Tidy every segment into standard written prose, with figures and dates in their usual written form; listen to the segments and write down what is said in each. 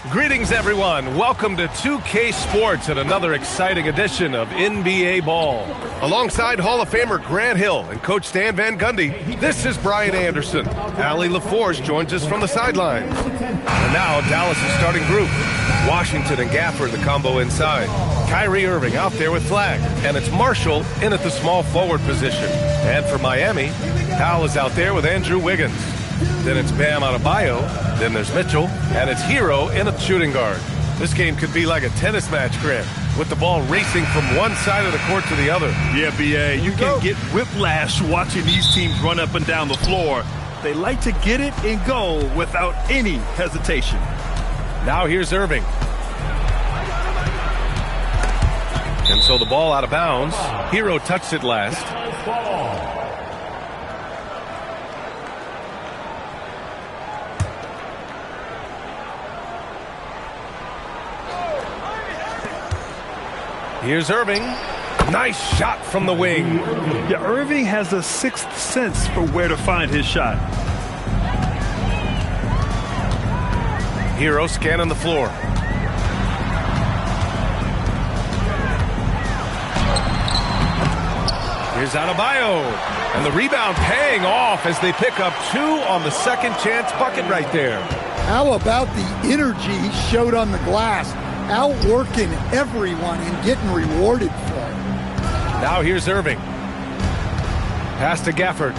Greetings, everyone. Welcome to 2K Sports and another exciting edition of NBA Ball. Alongside Hall of Famer Grant Hill and Coach Stan Van Gundy, this is Brian Anderson. Allie LaForce joins us from the sidelines. And now Dallas' starting group. Washington and Gafford, the combo inside. Kyrie Irving out there with Flag. And it's Marshall in at the small forward position. And for Miami, Powell is out there with Andrew Wiggins. Then it's Bam Adebayo, then there's Mitchell, and it's Hero in a shooting guard. This game could be like a tennis match, Grant, with the ball racing from one side of the court to the other. Yeah, B.A., you can get whiplash watching these teams run up and down the floor. They like to get it and go without any hesitation. Now here's Irving. And so the ball out of bounds. Hero touched it last. Here's Irving. Nice shot from the wing. Yeah, Irving has a sixth sense for where to find his shot. Hero scanning the floor. Here's Adebayo. And the rebound paying off as they pick up two on the second chance bucket right there. How about the energy he showed on the glass? Outworking everyone and getting rewarded for it. Now here's Irving. Pass to Gafford.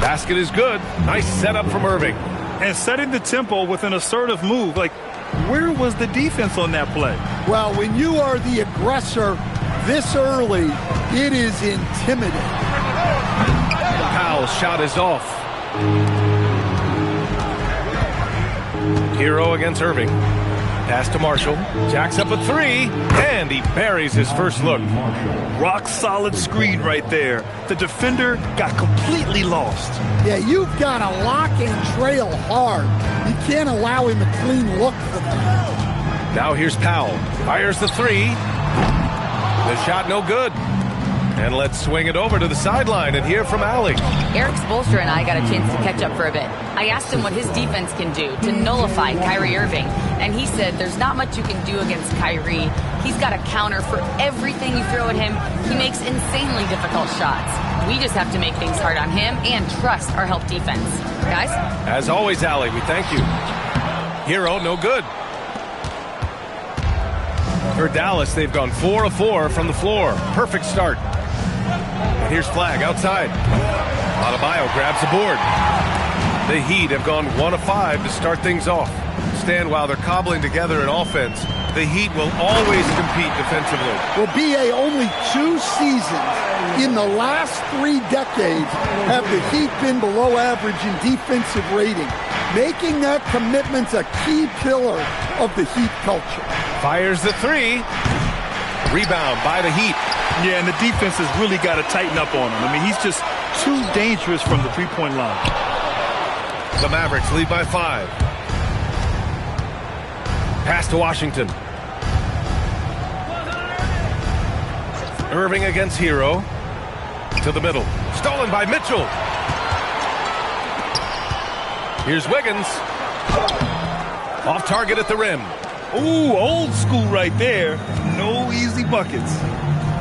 Basket is good. Nice setup from Irving. And setting the tempo with an assertive move. Like, where was the defense on that play? Well, when you are the aggressor this early, it is intimidating. Powell's shot is off. Hero against Irving. Pass to Marshall. Jacks up a three, and he buries his first look. Rock solid screen right there. The defender got completely lost. Yeah, you've got to lock and trail hard. You can't allow him a clean look for that. Now here's Powell. Fires the three. The shot no good. And let's swing it over to the sideline and hear from Allie. Eric Spoelstra and I got a chance to catch up for a bit. I asked him what his defense can do to nullify Kyrie Irving, and he said there's not much you can do against Kyrie. He's got a counter for everything you throw at him. He makes insanely difficult shots. We just have to make things hard on him and trust our help defense. Guys? As always, Allie, we thank you. Hero, no good. For Dallas, they've gone 4 of 4 from the floor. Perfect start. And here's Flag outside. Adebayo grabs the board. The Heat have gone 1 of 5 to start things off. Stan, while they're cobbling together an offense, the Heat will always compete defensively. Well, B.A., only 2 seasons in the last 3 decades have the Heat been below average in defensive rating. Making that commitment's a key pillar of the Heat culture. Fires the three. Rebound by the Heat. Yeah, and the defense has really got to tighten up on him. I mean, he's just too dangerous from the three-point line. The Mavericks lead by 5. Pass to Washington. Irving against Hero. To the middle. Stolen by Mitchell. Here's Wiggins. Off target at the rim. Ooh, old school right there. No easy buckets.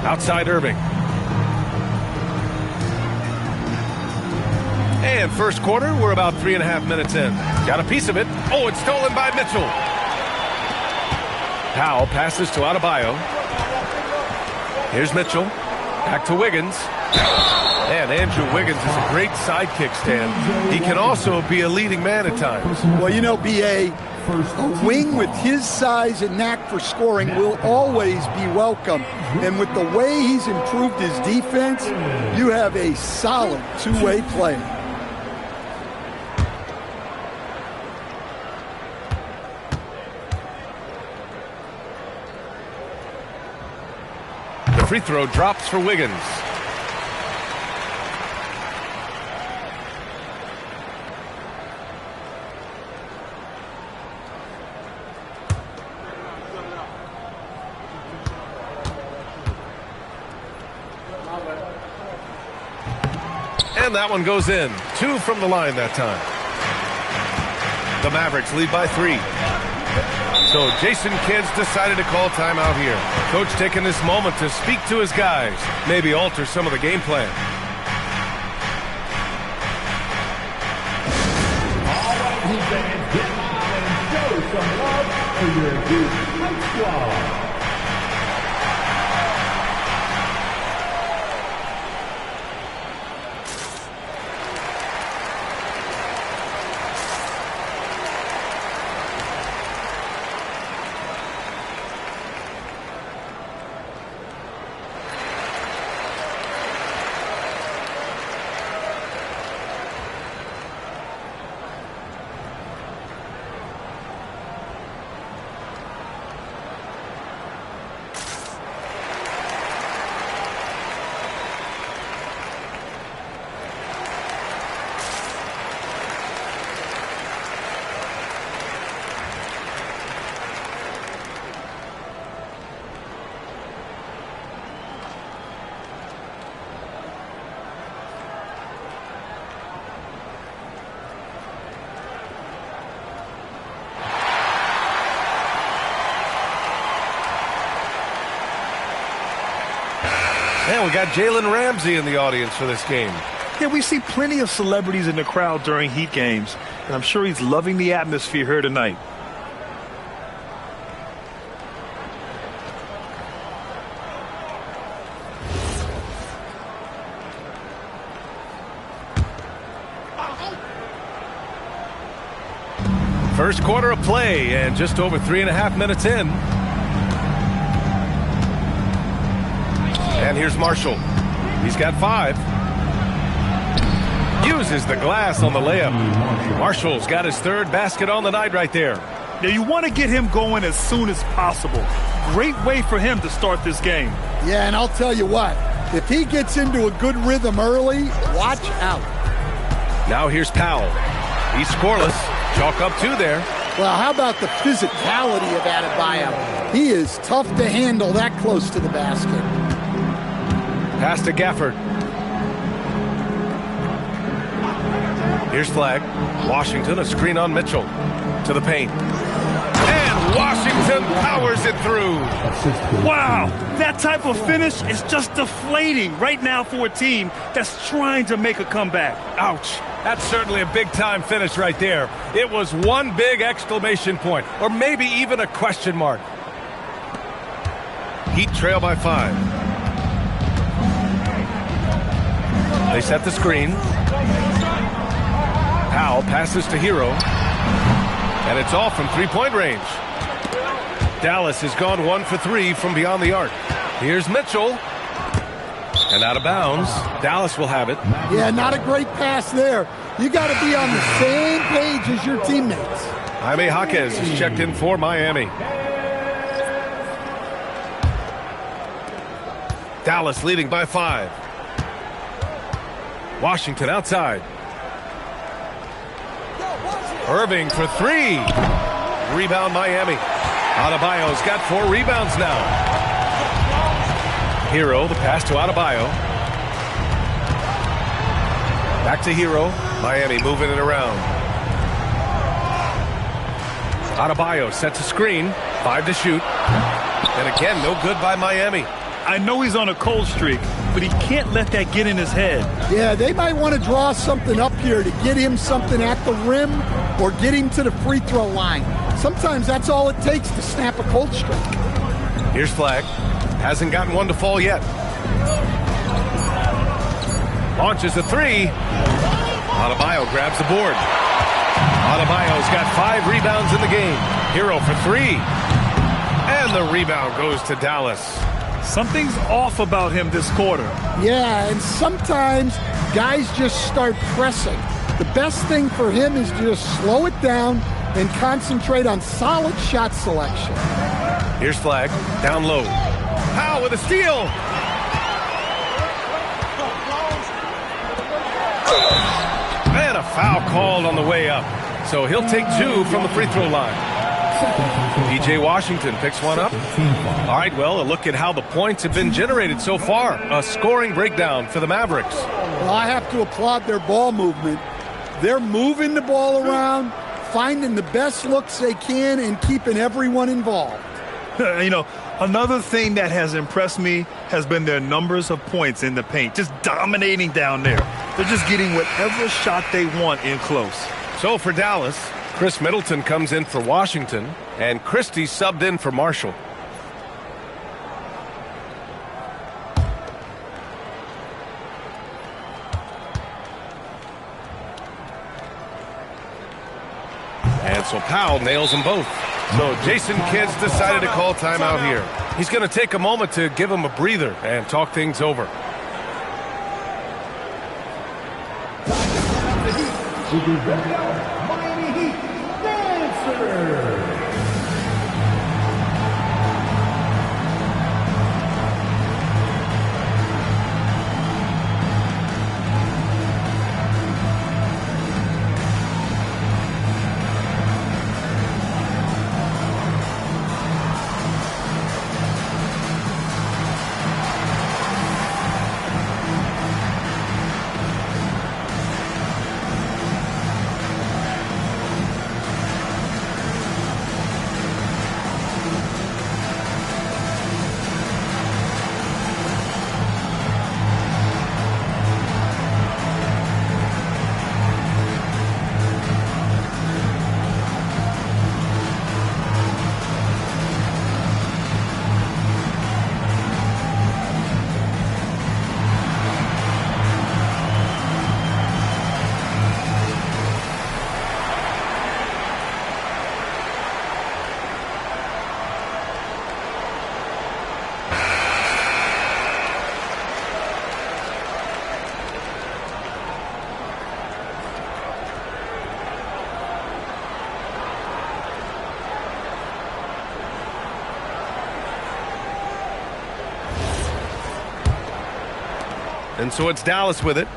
Outside Irving. And first quarter, we're about 3.5 minutes in. Got a piece of it. Oh, it's stolen by Mitchell. Powell passes to Adebayo. Here's Mitchell. Back to Wiggins. And Andrew Wiggins is a great sidekick, Stan. He can also be a leading man at times. Well, you know, B.A., a wing with his size and knack for scoring will always be welcome. And with the way he's improved his defense, you have a solid two-way player. The free throw drops for Wiggins. And that one goes in. 2 from the line that time. The Mavericks lead by 3. So Jason Kidd's decided to call timeout here. Coach taking this moment to speak to his guys, maybe alter some of the game plan. All right, fans, get out and show some love for your Duke High Squad. And we got Jalen Ramsey in the audience for this game. Yeah, we see plenty of celebrities in the crowd during Heat games, and I'm sure he's loving the atmosphere here tonight. First quarter of play and just over 3.5 minutes in. And here's Marshall. He's got 5. Uses the glass on the layup. Marshall's got his 3rd basket on the night right there. Now you want to get him going as soon as possible. Great way for him to start this game. Yeah, and I'll tell you what, if he gets into a good rhythm early, watch out. Now here's Powell. He's scoreless. Chalk up 2 there. Well, how about the physicality of Adebayo? He is tough to handle that close to the basket. Pass to Gafford. Here's Flagg. Washington, a screen on Mitchell. To the paint. And Washington powers it through. Wow, that type of finish is just deflating right now for a team that's trying to make a comeback. Ouch. That's certainly a big-time finish right there. It was one big exclamation point, or maybe even a question mark. Heat trail by 5. They set the screen. Powell passes to Hero. And it's off from 3-point range. Dallas has gone 1 for 3 from beyond the arc. Here's Mitchell. And out of bounds. Dallas will have it. Yeah, not a great pass there. You got to be on the same page as your teammates. Jaime Jaquez is checked in for Miami. Dallas leading by 5. Washington outside. Irving for 3. Rebound Miami. Adebayo's got 4 rebounds now. Hero, the pass to Adebayo. Back to Hero. Miami moving it around. Adebayo sets a screen. 5 to shoot. And again, no good by Miami. I know he's on a cold streak, but he can't let that get in his head. Yeah, they might want to draw something up here to get him something at the rim or get him to the free throw line. Sometimes that's all it takes to snap a cold streak. Here's Flagg. Hasn't gotten one to fall yet. Launches a 3. Adebayo grabs the board. Adebayo's got 5 rebounds in the game. Hero for 3. And the rebound goes to Dallas. Something's off about him this quarter. Yeah, and sometimes guys just start pressing. The best thing for him is to just slow it down and concentrate on solid shot selection. Here's Flagg, down low. Powell with a steal. And a foul called on the way up. So he'll take 2 from the free throw line. P.J. Washington picks one up. All right, well, a look at how the points have been generated so far. A scoring breakdown for the Mavericks. Well, I have to applaud their ball movement. They're moving the ball around, finding the best looks they can and keeping everyone involved. You know, another thing that has impressed me has been their numbers of points in the paint, just dominating down there. They're just getting whatever shot they want in close. So for Dallas, Chris Middleton comes in for Washington, and Christie subbed in for Marshall. And so Powell nails them both. So Jason Kidd's decided to call timeout here. He's going to take a moment to give him a breather and talk things over. Miami Heat Dancer. And so it's Dallas with it.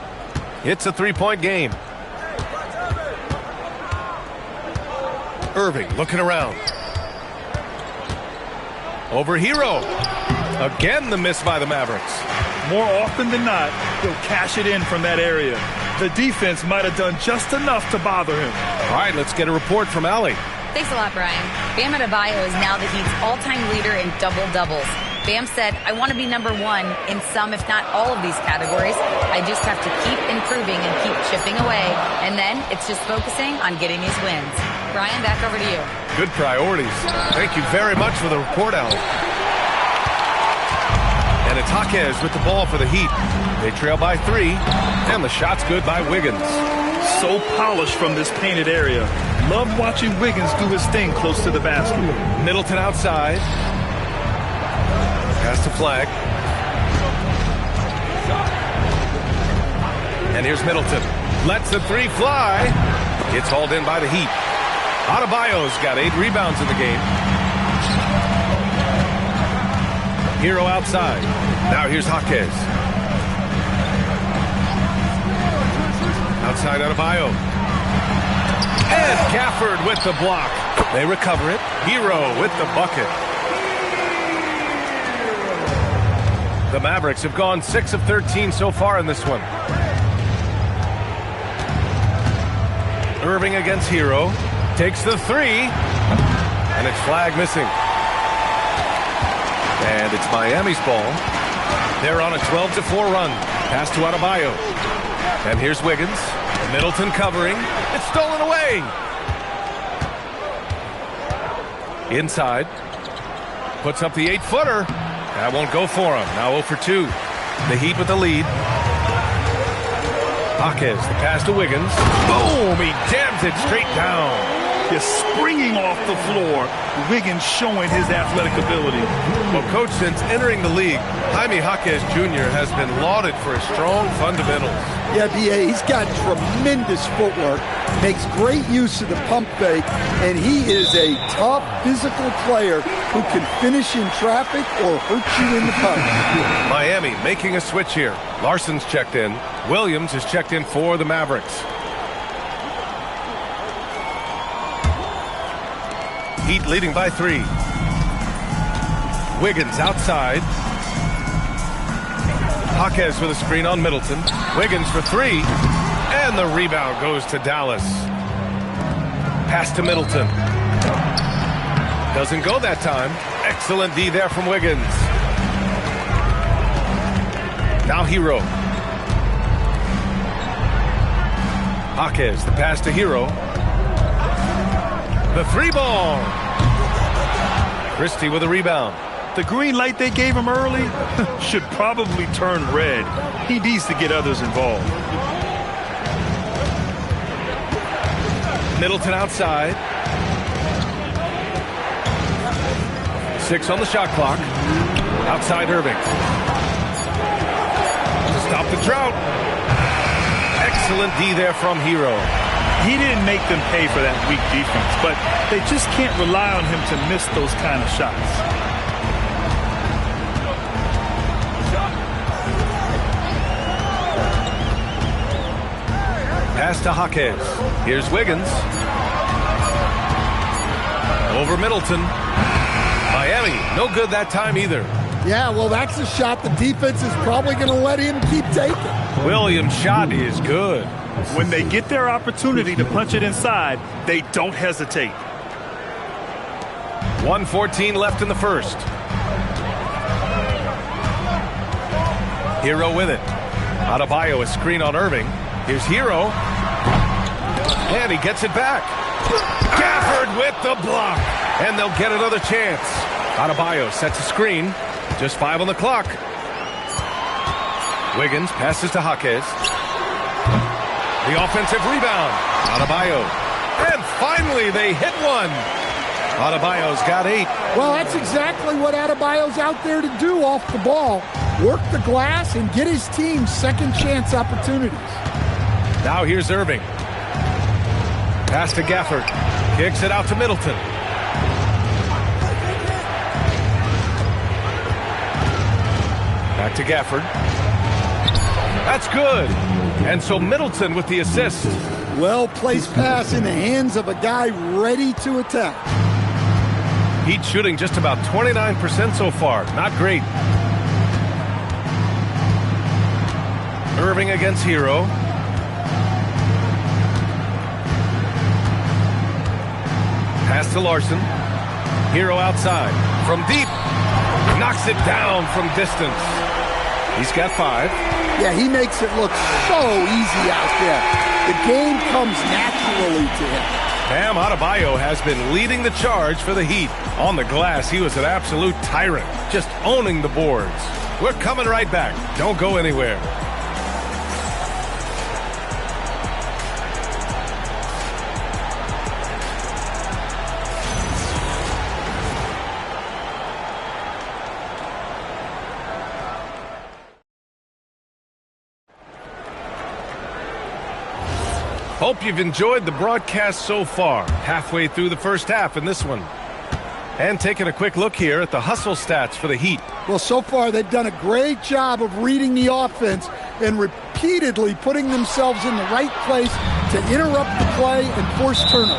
It's a three-point game. Irving looking around. Over Hero. Again the miss by the Mavericks. More often than not, he'll cash it in from that area. The defense might have done just enough to bother him. All right, let's get a report from Allie. Thanks a lot, Brian. Bam Adebayo is now the Heat's all-time leader in double-doubles. Bam said, I want to be number one in some, if not all of these categories. I just have to keep improving and keep chipping away. And then it's just focusing on getting these wins. Brian, back over to you. Good priorities. Thank you very much for the report, Allie. And it's Jaquez with the ball for the Heat. They trail by 3, and the shot's good by Wiggins. So polished from this painted area. Love watching Wiggins do his thing close to the basket. Middleton outside. Pass to Flag. And here's Middleton. Lets the 3 fly. It's hauled in by the Heat. Adebayo's got 8 rebounds in the game. Hero outside. Now here's Jaquez. Outside Adebayo. And Gafford with the block. They recover it. Hero with the bucket. The Mavericks have gone 6 of 13 so far in this one. Irving against Hero. Takes the 3. And it's Flag missing. And it's Miami's ball. They're on a 12-4 run. Pass to Adebayo. And here's Wiggins. Middleton covering. It's stolen away. Inside. Puts up the 8-footer. That won't go for him. Now 0 for 2. The Heat with the lead. Jaquez, the pass to Wiggins. Boom! He jams it straight down. Just springing off the floor. Wiggins showing his athletic ability. Well, Coach, since entering the league, Jaime Jaquez Jr. has been lauded for his strong fundamentals. Yeah, B.A., he's got tremendous footwork, makes great use of the pump fake, and he is a tough physical player who can finish in traffic or hurt you in the punch. Miami making a switch here. Larson's checked in. Williams is checked in for the Mavericks. Heat leading by 3. Wiggins outside. Jaquez with a screen on Middleton. Wiggins for 3. And the rebound goes to Dallas. Pass to Middleton. Doesn't go that time. Excellent D there from Wiggins. Now Hero. Jaquez, the pass to Hero. The three ball. Christie with a rebound. The green light they gave him early should probably turn red. He needs to get others involved. Middleton outside. 6 on the shot clock. Outside Irving. Stop the drought. Excellent D there from Hero. He didn't make them pay for that weak defense, but they just can't rely on him to miss those kind of shots. Pass to Jaquez. Here's Wiggins. Over Middleton. Miami, no good that time either. Yeah, well, that's a shot the defense is probably going to let him keep taking. Williams' shot is good. When they get their opportunity to punch it inside, they don't hesitate. 1:14 left in the first. Hero with it. Adebayo, a screen on Irving. Here's Hero. And he gets it back. Gafford with the block. And they'll get another chance. Adebayo sets a screen. Just 5 on the clock. Wiggins passes to Jaquez. The offensive rebound. Adebayo. And finally they hit one. Adebayo's got 8. Well, that's exactly what Adebayo's out there to do off the ball. Work the glass and get his team second chance opportunities. Now here's Irving. Pass to Gafford. Kicks it out to Middleton. Back to Gafford. That's good. And so Middleton with the assist. Well-placed pass in the hands of a guy ready to attack. Heat shooting just about 29% so far. Not great. Irving against Hero. Pass to Larson. Hero outside. From deep. Knocks it down from distance. He's got 5. Yeah, he makes it look so easy out there. The game comes naturally to him. Bam Adebayo has been leading the charge for the Heat. On the glass, he was an absolute tyrant, just owning the boards. We're coming right back. Don't go anywhere. Hope you've enjoyed the broadcast so far. Halfway through the first half in this one. And taking a quick look here at the hustle stats for the Heat. Well, so far they've done a great job of reading the offense and repeatedly putting themselves in the right place to interrupt the play and force turnovers.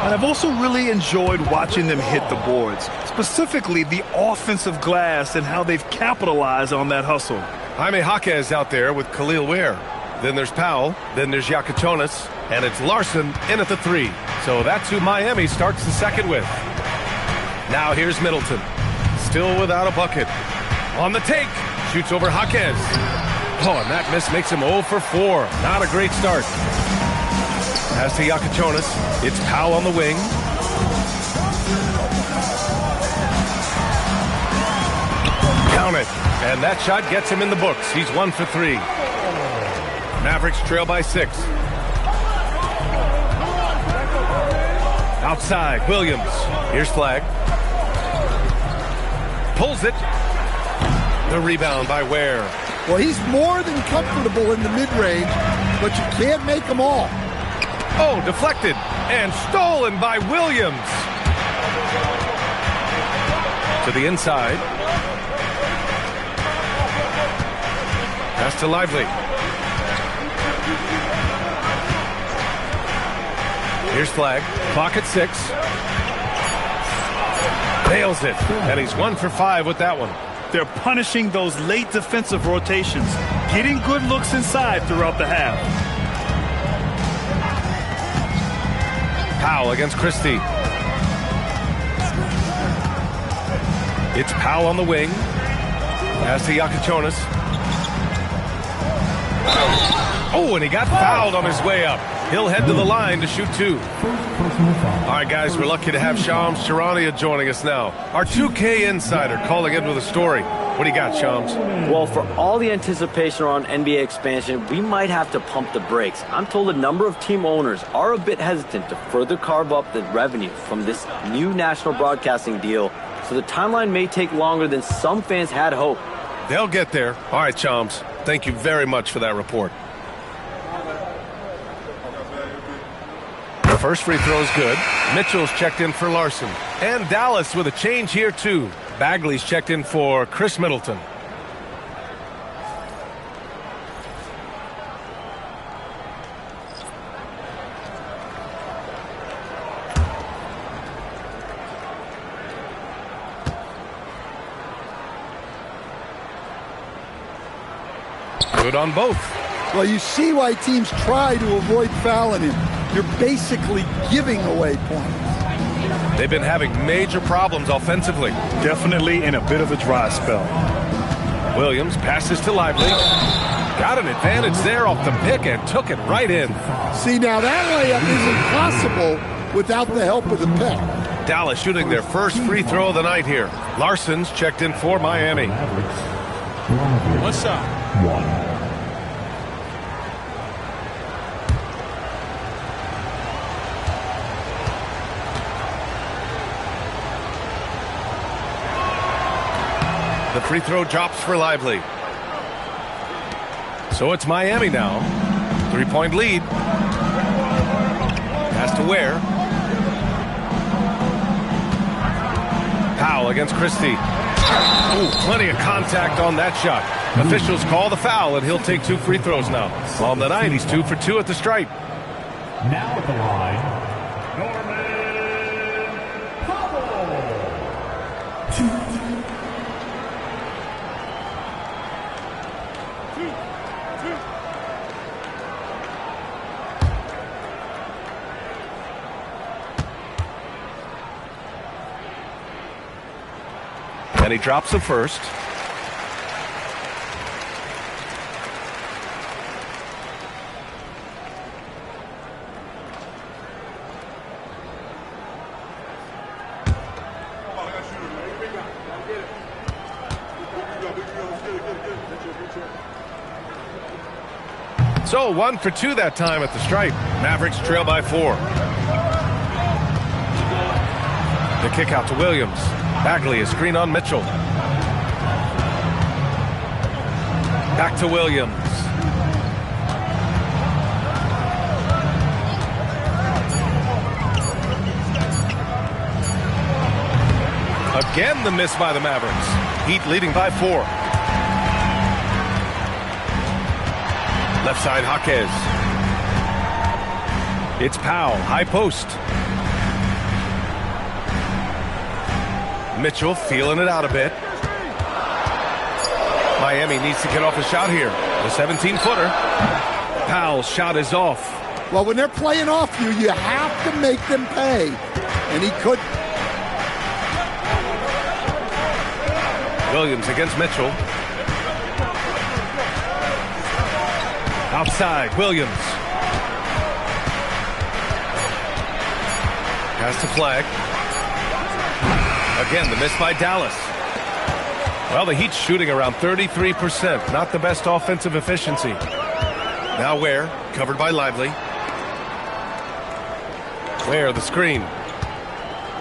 And I've also really enjoyed watching them hit the boards, specifically the offensive glass and how they've capitalized on that hustle. Jaime Jaquez out there with Khalil Ware. Then there's Powell, then there's Yakichonis, and it's Larson in at the 3. So that's who Miami starts the second with. Now here's Middleton, still without a bucket. On the take, shoots over Jaquez. Oh, and that miss makes him 0 for 4. Not a great start. Pass to Yakichonis. It's Powell on the wing. Count it. And that shot gets him in the books. He's 1 for 3. Mavericks trail by 6. Outside, Williams. Here's Flag. Pulls it. The rebound by Ware. Well, he's more than comfortable in the mid-range, but you can't make them all. Oh, deflected and stolen by Williams. To the inside. Pass to Lively. Here's Flag. Clock at 6. Nails it. And he's 1 for 5 with that one. They're punishing those late defensive rotations, getting good looks inside throughout the half. Powell against Christie. It's Powell on the wing. Pass to Yakichonis. Oh, and he got fouled on his way up. He'll head to the line to shoot 2. All right, guys, we're lucky to have Shams Charania joining us now. Our 2K insider calling in with a story. What do you got, Shams? Well, for all the anticipation around NBA expansion, we might have to pump the brakes. I'm told a number of team owners are a bit hesitant to further carve up the revenue from this new national broadcasting deal, so the timeline may take longer than some fans had hoped. They'll get there. All right, Shams. Thank you very much for that report. The first free throw is good. Mitchell's checked in for Larson. And Dallas with a change here, too. Bagley's checked in for Chris Middleton. Good on both. Well, you see why teams try to avoid fouling him. You're basically giving away points. They've been having major problems offensively. Definitely in a bit of a dry spell. Williams passes to Lively. Got an advantage there off the pick and took it right in. See, now that layup isn't possible without the help of the pick. Dallas shooting their first free throw of the night here. Larson's checked in for Miami. What's up? 1. The free throw drops for Lively. So it's Miami now. 3-point lead. Pass to Ware. Powell against Christie. Ooh, plenty of contact on that shot. Officials call the foul, and he'll take 2 free throws now. On the night, he's 2 for 2 at the stripe. Now at the line, Norman Powell. 2. And he drops the first. So 1 for 2 that time at the stripe. Mavericks trail by 4. The kick out to Williams. Bagley, a screen on Mitchell. Back to Williams. Again, the miss by the Mavericks. Heat leading by 4. Left side, Jaquez. It's Powell, high post. Mitchell feeling it out a bit. Miami needs to get off a shot here. The 17-footer. Powell's shot is off. Well, when they're playing off you, you have to make them pay. And he couldn't. Williams against Mitchell. Outside, Williams. Pass to Flag. Again, the miss by Dallas. Well, the Heat's shooting around 33%. Not the best offensive efficiency. Now Ware, covered by Lively. Ware, the screen.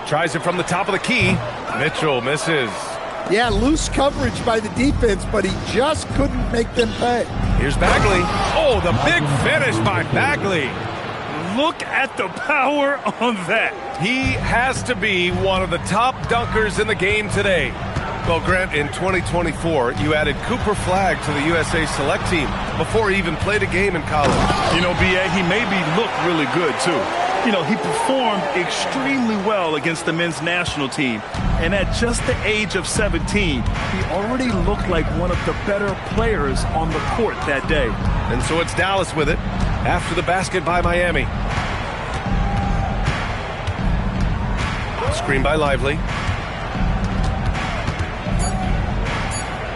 Tries it from the top of the key. Mitchell misses. Yeah, loose coverage by the defense, but he just couldn't make them pay. Here's Bagley. Oh, the big finish by Bagley. Look at the power on that. He has to be one of the top dunkers in the game today. Well, Grant, in 2024, you added Cooper Flagg to the USA Select team before he even played a game in college. You know, B.A., he made me look really good, too. You know, he performed extremely well against the men's national team. And at just the age of 17, he already looked like one of the better players on the court that day. And so it's Dallas with it after the basket by Miami. screen by Lively.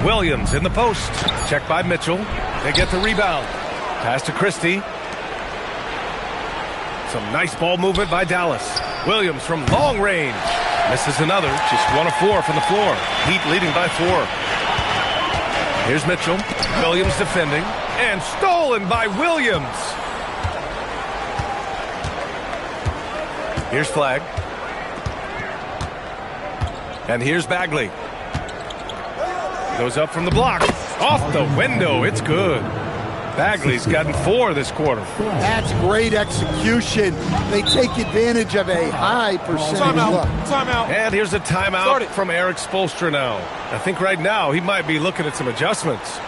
Williams in the post. Checked by Mitchell. They get the rebound. Pass to Christie. Some nice ball movement by Dallas. Williams from long range. Misses another. Just 1 of 4 from the floor. Heat leading by 4. Here's Mitchell. Williams defending. And stolen by Williams. Here's Flagg. And here's Bagley. Goes up from the block. Off the window. It's good. Bagley's gotten 4 this quarter. That's great execution. They take advantage of a high percentage look. Timeout. And here's a timeout from Eric Spoelstra now. I think right now he might be looking at some adjustments.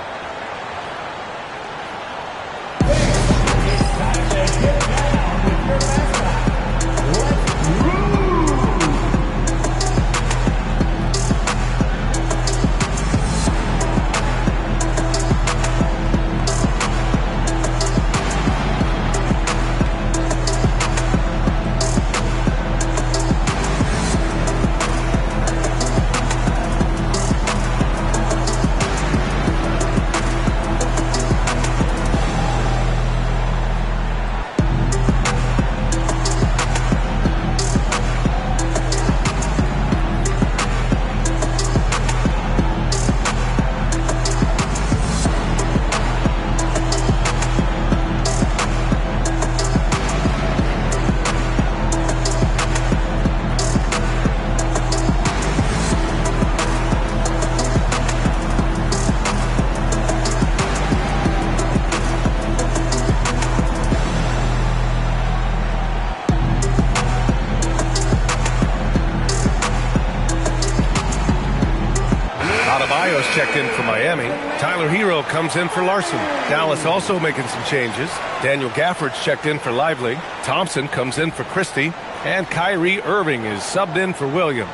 Checked in for Miami. Tyler Hero comes in for Larson. Dallas also making some changes. Daniel Gafford's checked in for Lively. Thompson comes in for Christie. And Kyrie Irving is subbed in for Williams.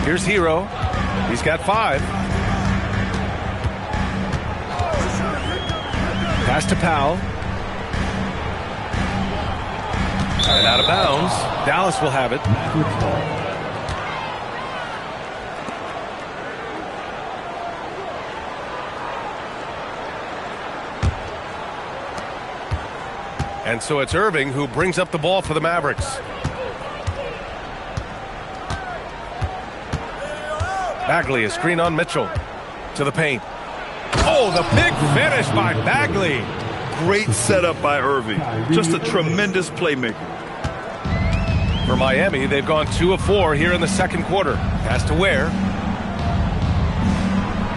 Here's Hero. He's got 5. Pass to Powell. And out of bounds. Dallas will have it. And so it's Irving who brings up the ball for the Mavericks. Bagley, a screen on Mitchell. To the paint. Oh, the big finish by Bagley. Great setup by Irving. Just a tremendous playmaker. For Miami, they've gone 2 of 4 here in the second quarter. Pass to Ware.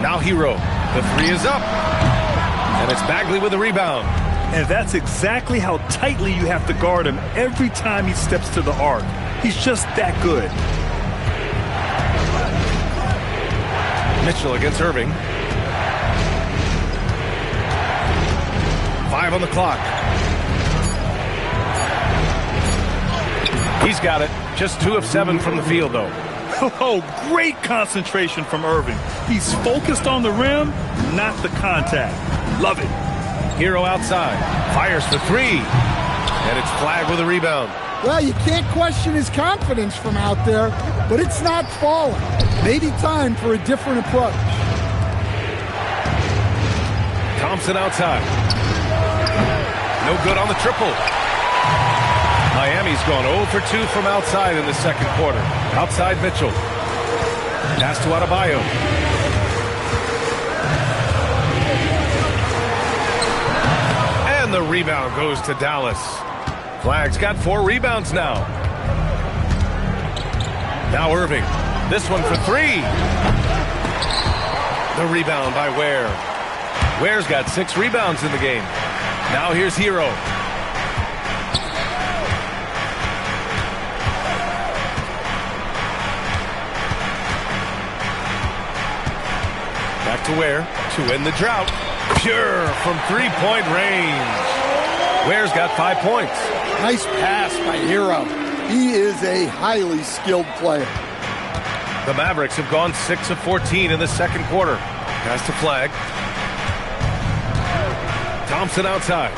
Now Hero. The 3 is up. And it's Bagley with the rebound. And that's exactly how tightly you have to guard him every time he steps to the arc. He's just that good. Mitchell against Irving. 5 on the clock. He's got it. Just 2 of 7 from the field, though. Oh, great concentration from Irving. He's focused on the rim, not the contact. Love it. Hero outside. Fires for 3. And it's Flagg with a rebound. Well, you can't question his confidence from out there, but it's not falling. Maybe time for a different approach. Thompson outside. No good on the triple. Miami's gone 0 for 2 from outside in the second quarter. Outside Mitchell. Pass to Adebayo. And the rebound goes to Dallas. Flagg's got 4 rebounds now. Now Irving. This one for 3. The rebound by Ware. Ware's got 6 rebounds in the game. Now here's Hero. Back to Ware to end the drought. Pure from 3-point range. Ware's got 5 points. Nice pass by Hero. He is a highly skilled player. The Mavericks have gone 6 of 14 in the second quarter. Pass to Flagg. Thompson outside.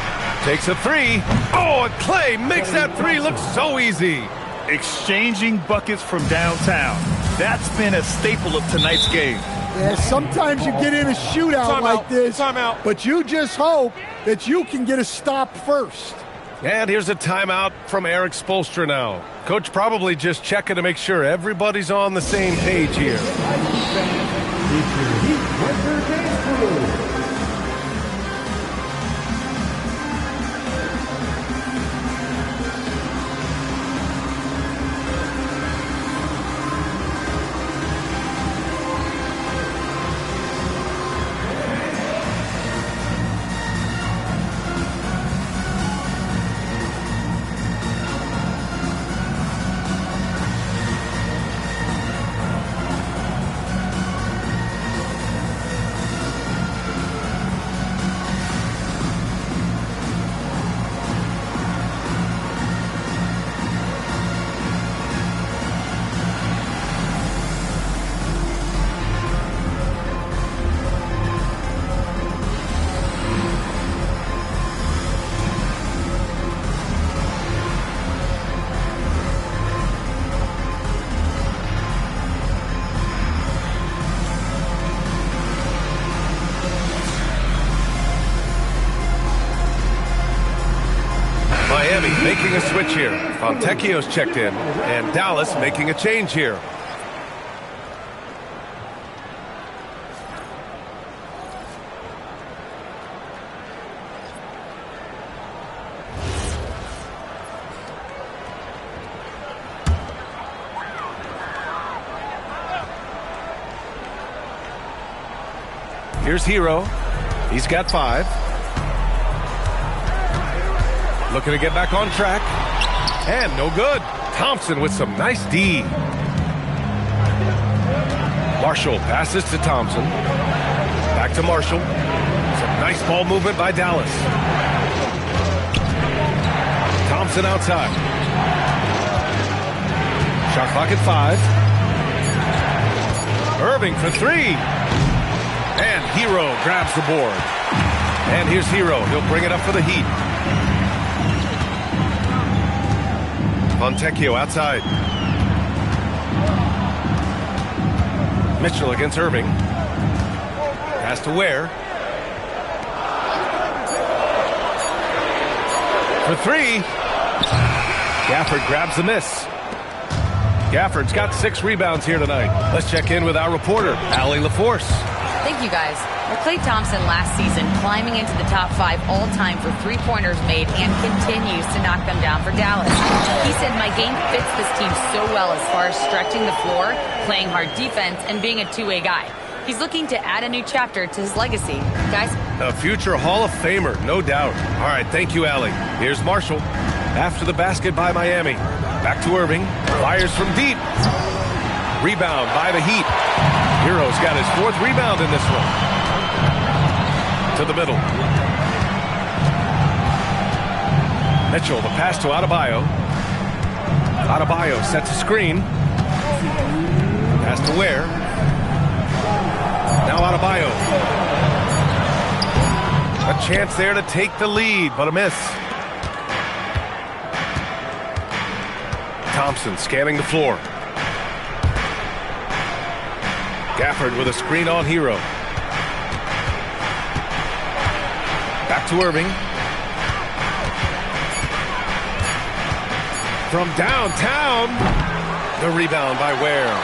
Takes a three. Oh, and Clay makes that three look so easy. Exchanging buckets from downtown. That's been a staple of tonight's game. Yeah, sometimes you get in a shootout like this, but you just hope that you can get a stop first. And here's a timeout from Eric Spoelstra now. Coach probably just checking to make sure everybody's on the same page here. Miami making a switch here. Fontecchio's checked in, and Dallas making a change here. Here's Hero. He's got 5. Looking to get back on track. And no good. Thompson with some nice D. Marshall passes to Thompson. Back to Marshall. Some nice ball movement by Dallas. Thompson outside. Shot clock at 5. Irving for 3. And Hero grabs the board. And here's Hero. He'll bring it up for the Heat. Fontecchio outside. Mitchell against Irving. Pass to Ware. For 3. Gafford grabs the miss. Gafford's got 6 rebounds here tonight. Let's check in with our reporter, Allie LaForce. Thank you, guys. Well, Klay Thompson last season climbing into the top 5 all-time for three-pointers made and continues to knock them down for Dallas. He said, my game fits this team so well as far as stretching the floor, playing hard defense, and being a two-way guy. He's looking to add a new chapter to his legacy. Guys? A future Hall of Famer, no doubt. All right, thank you, Allie. Here's Marshall. After the basket by Miami. Back to Irving. Fires from deep. Rebound by the Heat. Hero's got his 4th rebound in this one. To the middle. Mitchell, the pass to Adebayo. Adebayo sets a screen. Pass to Ware. Now Adebayo. A chance there to take the lead, but a miss. Thompson scanning the floor. Gafford with a screen on Hero. Back to Irving. From downtown, the rebound by Ware.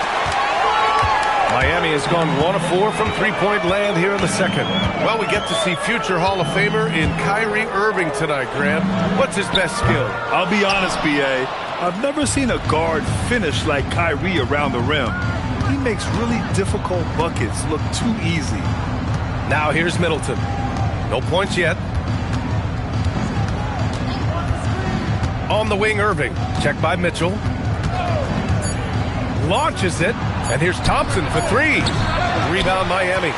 Miami has gone 1 of 4 from three-point land here in the second. Well, we get to see future Hall of Famer in Kyrie Irving tonight, Grant. What's his best skill? I'll be honest, B.A. I've never seen a guard finish like Kyrie around the rim. He makes really difficult buckets look too easy. Now here's Middleton. No points yet. On the wing, Irving. Checked by Mitchell. Launches it. And here's Thompson for 3. Rebound Miami.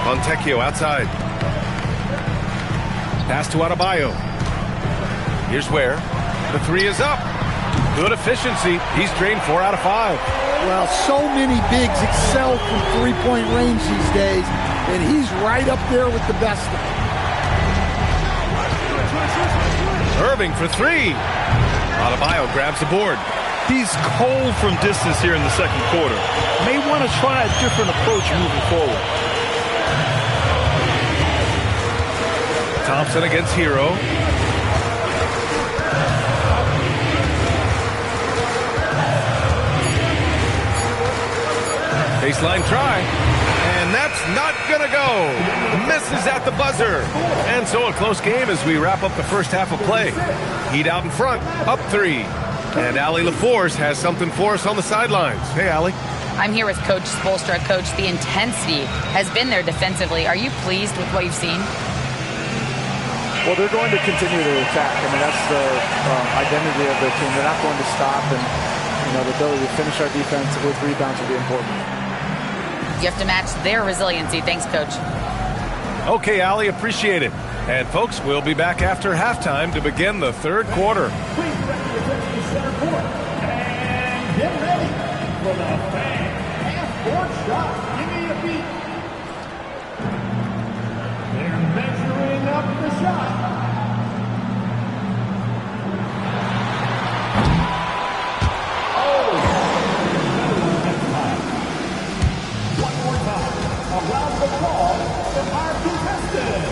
Fontecchio outside. Pass to Adebayo. Here's Ware. The 3 is up. Good efficiency. He's drained 4 out of 5. Well, so many bigs excel from three-point range these days, and he's right up there with the best of them. Irving for three. Adebayo grabs the board. He's cold from distance here in the second quarter. May want to try a different approach moving forward. Thompson against Hero. Baseline try. And that's not going to go. Misses at the buzzer. And so a close game as we wrap up the first half of play. Heat out in front, up 3. And Allie LaForce has something for us on the sidelines. Hey, Allie. I'm here with Coach Spoelstra. Coach, the intensity has been there defensively. Are you pleased with what you've seen? Well, they're going to continue to attack. I mean, that's the identity of their team. They're not going to stop, and the ability to finish our defense with rebounds will be important. You have to match their resiliency. Thanks, Coach. Okay, Allie, appreciate it. And folks, we'll be back after halftime to begin the third quarter. Please represent the center court. And get ready for the bang half-court shot. Give me a beat. They're measuring up the shot. Around the ball from our contestants.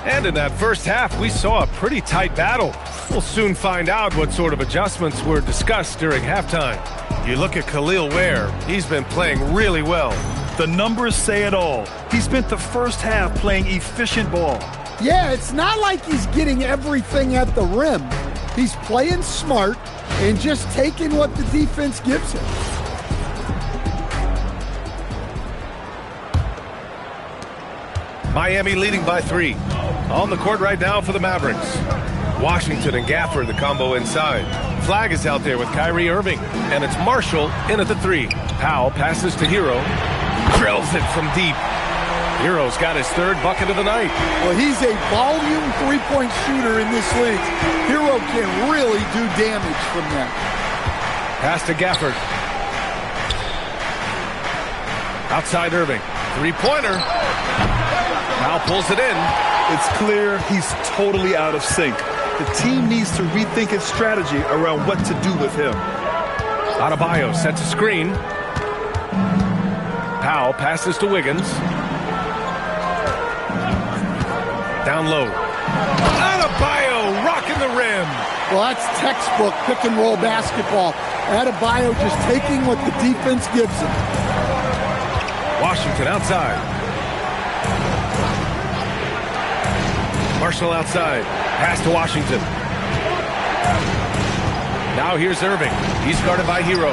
And in that first half, we saw a pretty tight battle. We'll soon find out what sort of adjustments were discussed during halftime. You look at Khalil Ware, he's been playing really well. The numbers say it all. He spent the first half playing efficient ball. Yeah, it's not like he's getting everything at the rim. He's playing smart and just taking what the defense gives him. Miami leading by 3. On the court right now for the Mavericks. Washington and Gafford, the combo inside. Flag is out there with Kyrie Irving. And it's Marshall in at the 3. Powell passes to Hero. Drills it from deep. Hero's got his third bucket of the night. Well, he's a volume three-point shooter in this league. Hero can really do damage from that. Pass to Gafford. Outside Irving. Three-pointer. Now pulls it in. It's clear he's totally out of sync. The team needs to rethink its strategy around what to do with him. Adebayo sets a screen. Powell passes to Wiggins. Down low. Adebayo rocking the rim. Well, that's textbook pick-and-roll basketball. Adebayo just taking what the defense gives him. Washington outside. Marshall outside. Pass to Washington. Now here's Irving. He's guarded by Hero.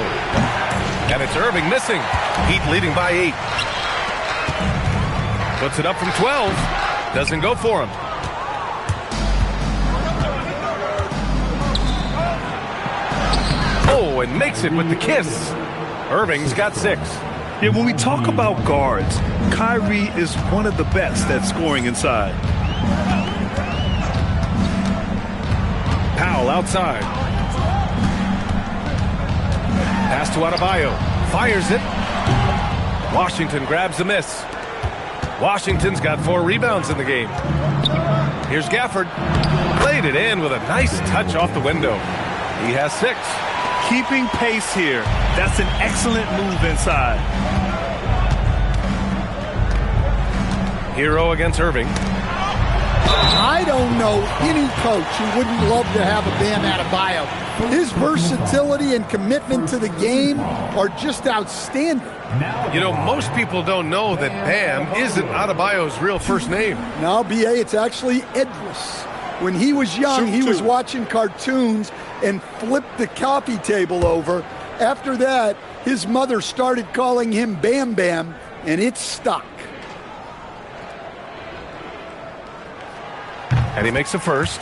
And it's Irving missing. Heat leading by 8. Puts it up from 12. Doesn't go for him. Oh, and makes it with the kiss. Irving's got 6. Yeah, when we talk about guards, Kyrie is one of the best at scoring inside. Powell outside. Pass to Adebayo. Fires it. Washington grabs the miss. Washington's got 4 rebounds in the game. Here's Gafford. Played it in with a nice touch off the window. He has 6. Keeping pace here. That's an excellent move inside. Hero against Irving. I don't know any coach who wouldn't love to have a Bam Adebayo. His versatility and commitment to the game are just outstanding. You know, most people don't know that Bam isn't Adebayo's real first name. No, B.A., it's actually Edris. When he was young, he was watching cartoons and flipped the coffee table over. After that, his mother started calling him Bam Bam, and it stuck. And he makes the first.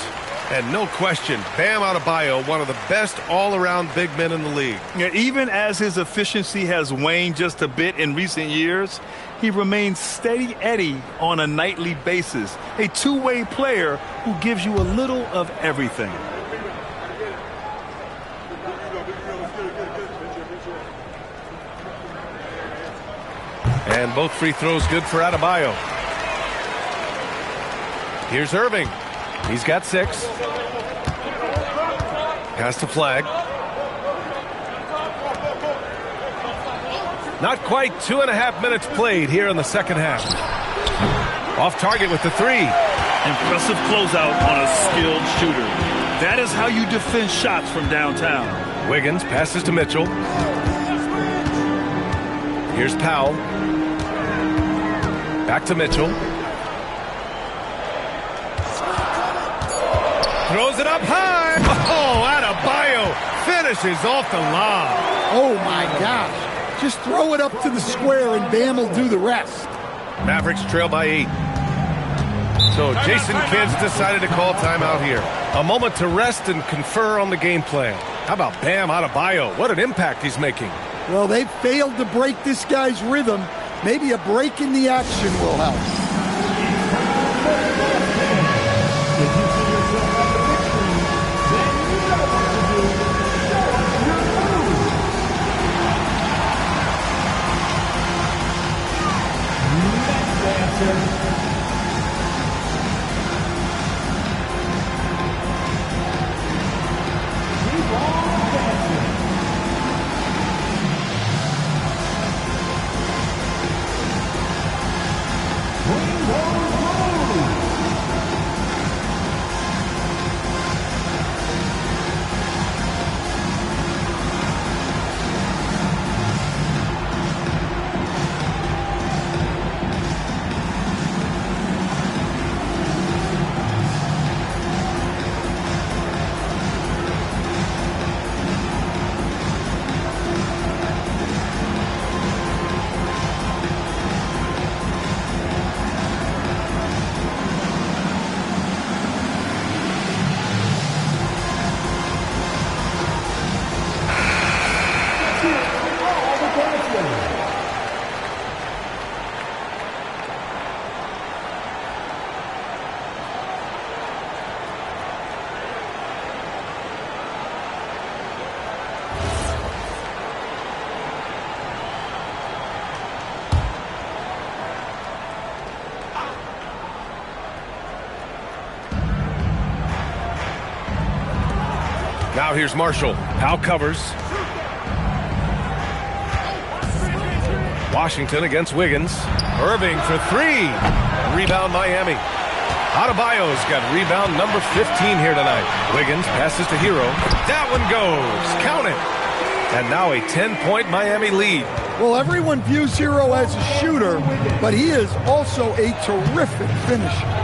And no question, Bam Adebayo, one of the best all-around big men in the league. Yeah, even as his efficiency has waned just a bit in recent years, he remains steady Eddie on a nightly basis. A two-way player who gives you a little of everything. And both free throws good for Adebayo. Here's Irving. He's got 6. Pass to Flag. Not quite 2.5 minutes played here in the second half. Off target with the 3. Impressive closeout on a skilled shooter. That is how you defend shots from downtown. Wiggins passes to Mitchell. Here's Powell. Back to Mitchell. Throws it up high. Oh, Adebayo finishes off the lob. Oh, my gosh. Just throw it up to the square and Bam will do the rest. Mavericks trail by 8. So Jason Kidd's decided to call timeout here. A moment to rest and confer on the game plan. How about Bam Adebayo? What an impact he's making. Well, they've failed to break this guy's rhythm. Maybe a break in the action will help. Now here's Marshall. Powell covers. Washington against Wiggins. Irving for 3. Rebound Miami. Adebayo's got rebound number 15 here tonight. Wiggins passes to Hero. That one goes. Count it. And now a 10-point Miami lead. Well, everyone views Hero as a shooter, but he is also a terrific finisher.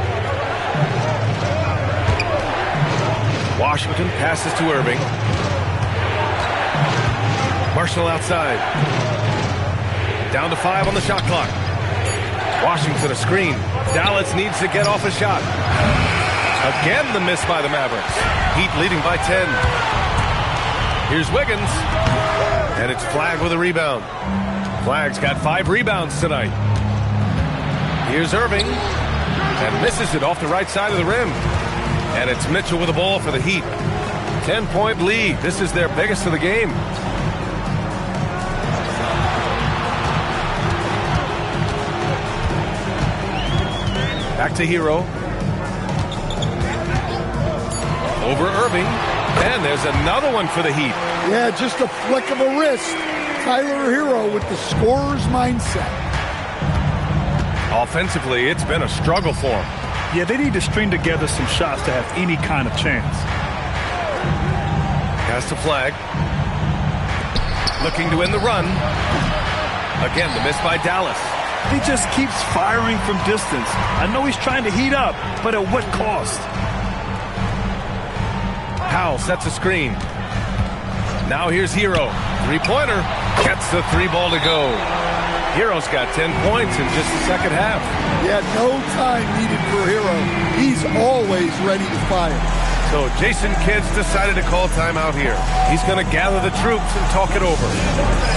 Washington passes to Irving. Marshall outside. Down to 5 on the shot clock. Washington a screen. Dallas needs to get off a shot. Again the miss by the Mavericks. Heat leading by 10. Here's Wiggins. And it's Flag with a rebound. Flag's got 5 rebounds tonight. Here's Irving. And misses it off the right side of the rim. And it's Mitchell with the ball for the Heat. 10-point lead. This is their biggest of the game. Back to Hero. Over Irving. And there's another one for the Heat. Yeah, just a flick of a wrist. Tyler Hero with the scorer's mindset. Offensively, it's been a struggle for him. Yeah, they need to string together some shots to have any kind of chance. Has to flag. Looking to win the run. Again, the miss by Dallas. He just keeps firing from distance. I know he's trying to heat up, but at what cost? Powell sets a screen. Now here's Hero. Three-pointer. Gets the three ball to go. Hero's got 10 points in just the second half. Yeah, no time needed for Hero. He's always ready to fire. So Jason Kidd's decided to call timeout here. He's going to gather the troops and talk it over.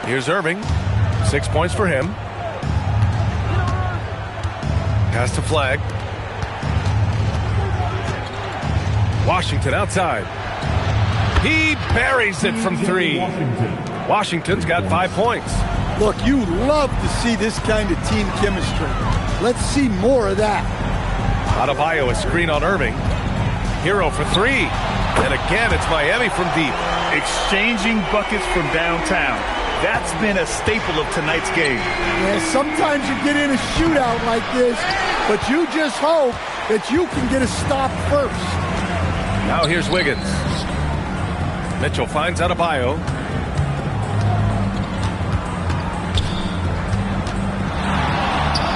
Here's Irving. 6 points for him. Pass to Flag. Washington outside. He buries it from three. Washington's got 5 points. Look, you love to see this kind of team chemistry. Let's see more of that. Adebayo, a screen on Irving. Hero for three. And again, it's Miami from deep. Exchanging buckets from downtown. That's been a staple of tonight's game. Yeah, sometimes you get in a shootout like this, but you just hope that you can get a stop first. Now here's Wiggins. Mitchell finds Adebayo.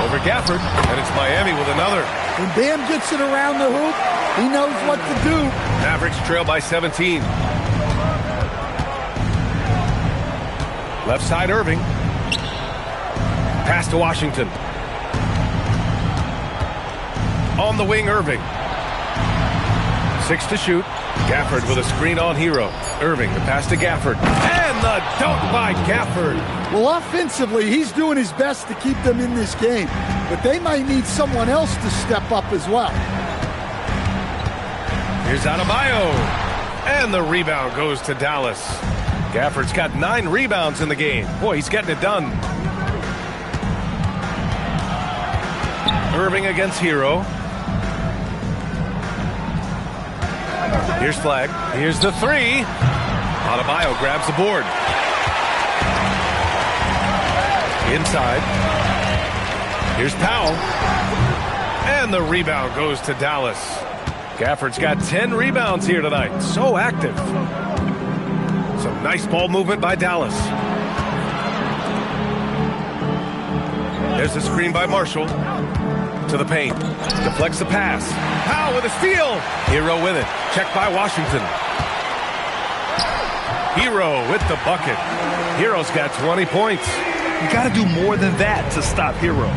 Over Gafford, and it's Miami with another. When Bam gets it around the hoop, he knows what to do. Mavericks trail by 17. Left side, Irving. Pass to Washington. On the wing, Irving. 6 to shoot. Gafford with a screen on Hero. Irving, the pass to Gafford. And the dunk by Gafford. Well, offensively, he's doing his best to keep them in this game. But they might need someone else to step up as well. Here's Adebayo. And the rebound goes to Dallas. Gafford's got 9 rebounds in the game. Boy, he's getting it done. Irving against Hero. Here's Flag. Here's the three. Adebayo grabs the board. Inside. Here's Powell. And the rebound goes to Dallas. Gafford's got 10 rebounds here tonight. So active. Some nice ball movement by Dallas. There's the screen by Marshall. To the paint. Deflects the pass. Powell with a steal. Hero with it. Checked by Washington. Hero with the bucket. Hero's got 20 points. You got to do more than that to stop Hero.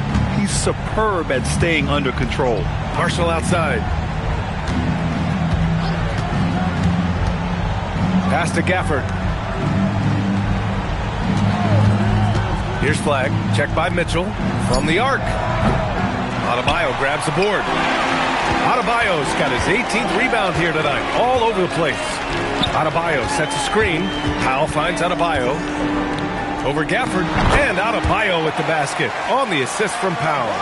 He's superb at staying under control. Marshall outside. Pass to Gafford. Here's Flag. Checked by Mitchell. From the arc. Adebayo grabs the board. Adebayo's got his 18th rebound here tonight. All over the place. Adebayo sets a screen. Powell finds Adebayo. Over Gafford. And Adebayo with the basket. On the assist from Powell.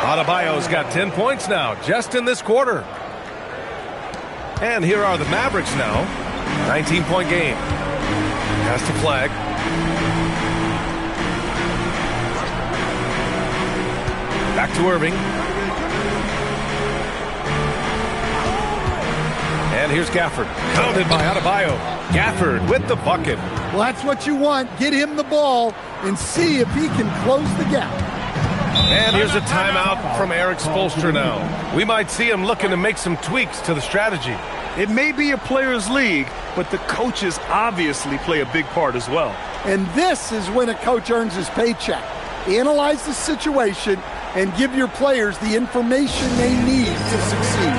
Adebayo's got 10 points now, just in this quarter. And here are the Mavericks now. 19-point game. Pass the flag. Back to Irving. And here's Gafford. Counted by Adebayo. Gafford with the bucket. Well, that's what you want. Get him the ball and see if he can close the gap. And here's a timeout from Eric Spoelstra now. We might see him looking to make some tweaks to the strategy. It may be a players' league, but the coaches obviously play a big part as well. And this is when a coach earns his paycheck. Analyze the situation and give your players the information they need to succeed.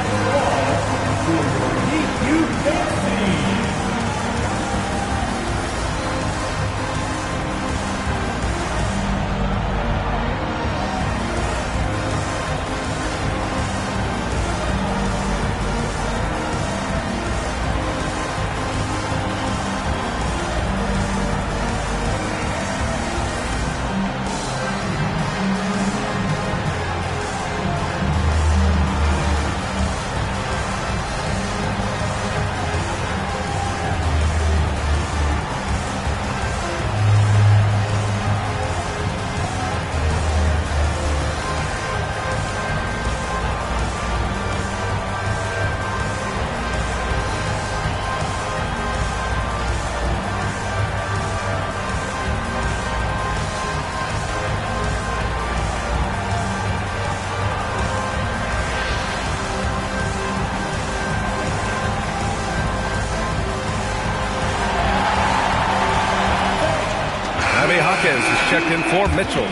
Is checked in for Mitchell.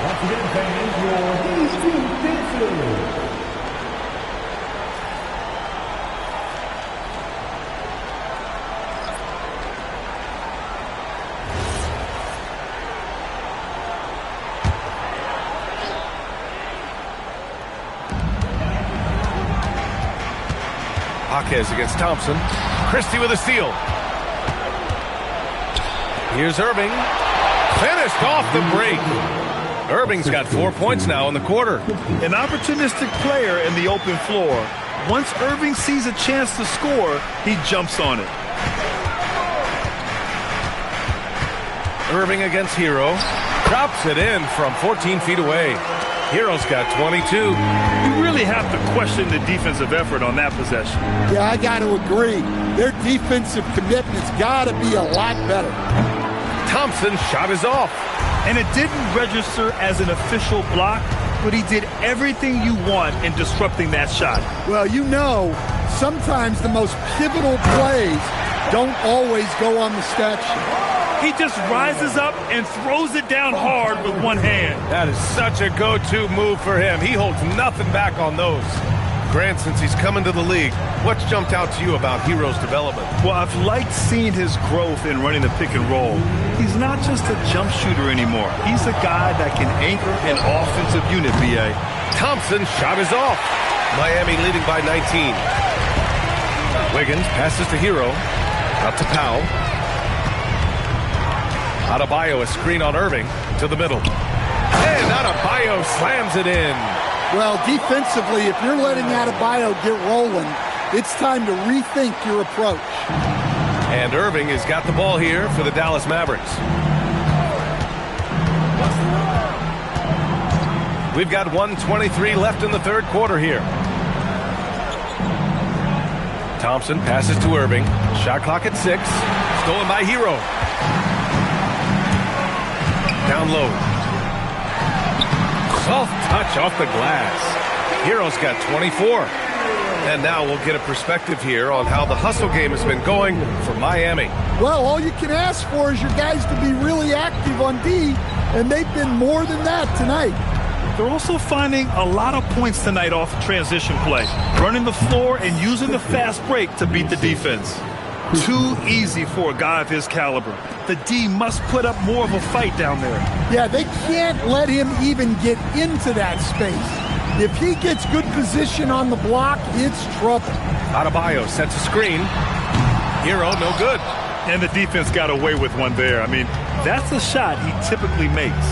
Once again, fans, your defensive. Jaquez against Thompson. Christie with a steal. Here's Irving. Finished off the break. Irving's got 4 points now in the quarter. An opportunistic player in the open floor. Once Irving sees a chance to score, he jumps on it. Irving against Hero. Drops it in from 14 feet away. Hero's got 22. You really have to question the defensive effort on that possession. Yeah, I got to agree. Their defensive commitment's got to be a lot better. Thompson's shot is off. And it didn't register as an official block, but he did everything you want in disrupting that shot. Well, you know, sometimes the most pivotal plays don't always go on the stat sheet. He just rises up and throws it down hard with one hand. That is such a go-to move for him. He holds nothing back on those. Grant, since he's come into the league, what's jumped out to you about Hero's development? Well, I've liked seeing his growth in running the pick and roll. He's not just a jump shooter anymore. He's a guy that can anchor an offensive unit, B.A. Thompson's shot is off. Miami leading by 19. Wiggins passes to Hero. Out to Powell. Adebayo, a screen on Irving to the middle. And Adebayo slams it in. Well, defensively, if you're letting Adebayo get rolling, it's time to rethink your approach. And Irving has got the ball here for the Dallas Mavericks. We've got 1:23 left in the third quarter here. Thompson passes to Irving. Shot clock at 6. Stolen by Hero. Down low. Soft touch off the glass. Hero's got 24. And now we'll get a perspective here on how the hustle game has been going for Miami. Well, all you can ask for is your guys to be really active on D, and they've been more than that tonight. They're also finding a lot of points tonight off transition play, running the floor and using the fast break to beat the defense. Too easy for a guy of his caliber. The D must put up more of a fight down there. Yeah, they can't let him even get into that space. If he gets good position on the block, it's trouble. Adebayo sets a screen. Hero, no good. And the defense got away with one there. I mean, that's a shot he typically makes.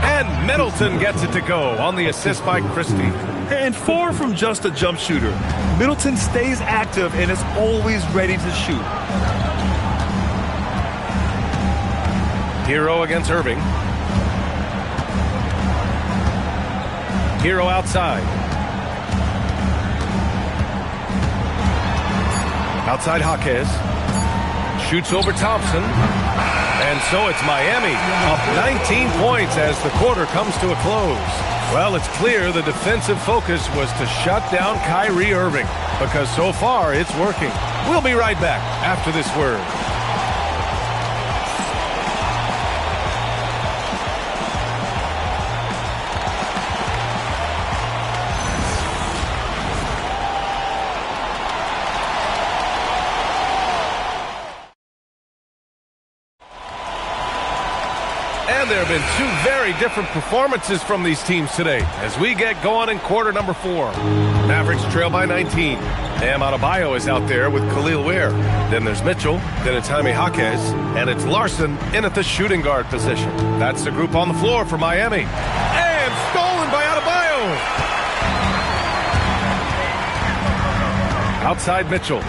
And Middleton gets it to go on the assist by Christie. And far from just a jump shooter, Middleton stays active and is always ready to shoot. Hero against Irving. Hero outside. Outside Jaquez. Shoots over Thompson. And so it's Miami up 19 points as the quarter comes to a close. Well, it's clear the defensive focus was to shut down Kyrie Irving because so far it's working. We'll be right back after this word. And there have been two very different performances from these teams today as we get going in quarter number 4. Mavericks trail by 19. Bam Adebayo is out there with Khalil Ware. Then there's Mitchell. Then it's Jaime Jaquez. And it's Larson in at the shooting guard position. That's the group on the floor for Miami. And stolen by Adebayo. Outside Mitchell.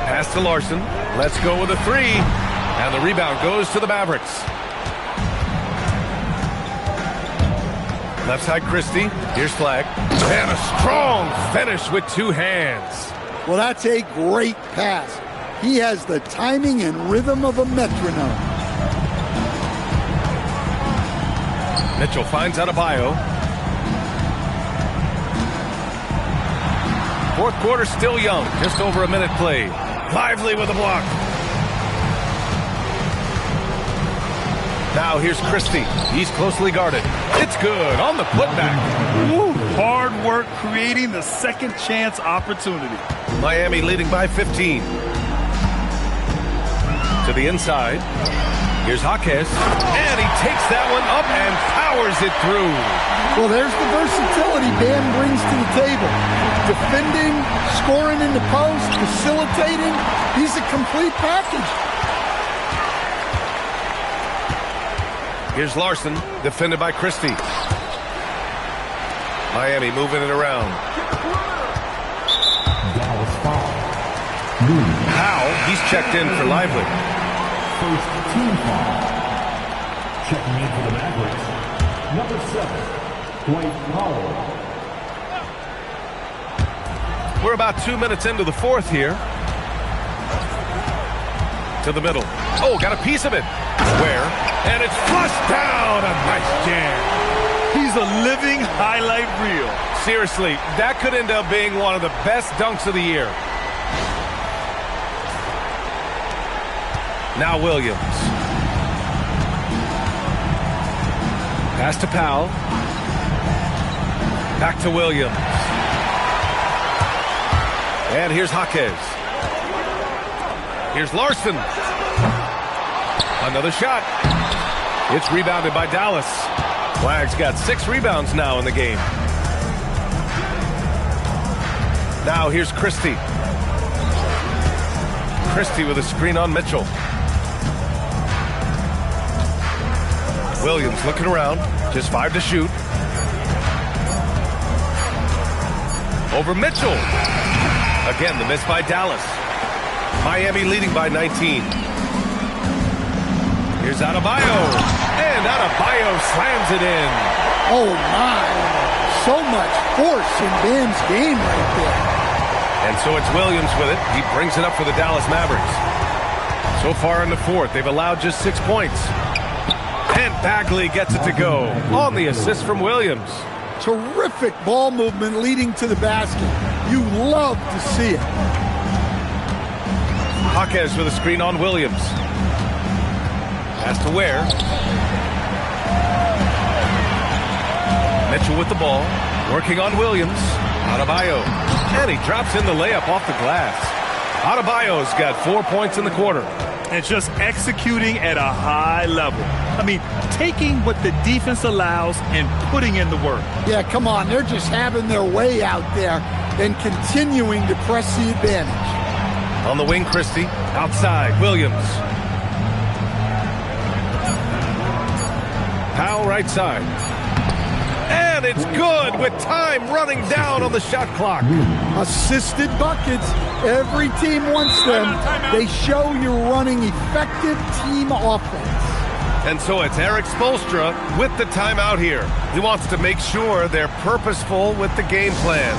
Pass to Larson. Let's go with a 3. And the rebound goes to the Mavericks. Left side Christie. Here's Flag. And a strong finish with 2 hands. Well, that's a great pass. He has the timing and rhythm of a metronome. Mitchell finds Adebayo. Fourth quarter still young. Just over a minute played. Lively with a block. Now here's Christie. He's closely guarded. It's good on the putback. Woo, hard work creating the second chance opportunity. Miami leading by 15. To the inside. Here's Jaquez. And he takes that one up and powers it through. Well, there's the versatility Bam brings to the table. Defending, scoring in the post, facilitating. He's a complete package. Here's Larson, defended by Christie. Miami moving it around. Howe, he's checked in for Lively. First team foul. Checking in for the Mavericks. Number 7. Dwight Powell. We're about 2 minutes into the fourth here. To the middle. Oh, got a piece of it. Where? And it's flushed down. A nice jam. He's a living highlight reel. Seriously, that could end up being one of the best dunks of the year. Now Williams. Pass to Powell. Back to Williams. And here's Jaquez. Here's Larson. Another shot. It's rebounded by Dallas. Flag's got 6 rebounds now in the game. Now here's Christie. Christie with a screen on Mitchell. Williams looking around. Just 5 to shoot. Over Mitchell. Again, the miss by Dallas. Miami leading by 19. Here's Adebayo. And Adebayo slams it in. Oh, my. So much force in Bam's game right there. And so it's Williams with it. He brings it up for the Dallas Mavericks. So far in the fourth, they've allowed just 6 points. And Bagley gets it to go on the assist from Williams. Terrific ball movement leading to the basket. You love to see it. Jaquez with a screen on Williams. Pass to Ware. Mitchell with the ball. Working on Williams. Adebayo. And he drops in the layup off the glass. Adebayo's got 4 points in the quarter. And just executing at a high level. I mean, taking what the defense allows and putting in the work. Yeah, come on. They're just having their way out there and continuing to press the advantage. On the wing, Christie. Outside, Williams. Powell right side. And it's good with time running down on the shot clock. Assisted buckets. Every team wants them. They show you're running effective team offense. And so it's Eric Spoelstra with the timeout here. He wants to make sure they're purposeful with the game plan.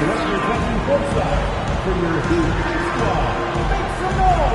Representing courtside for your Heat squad, make some noise.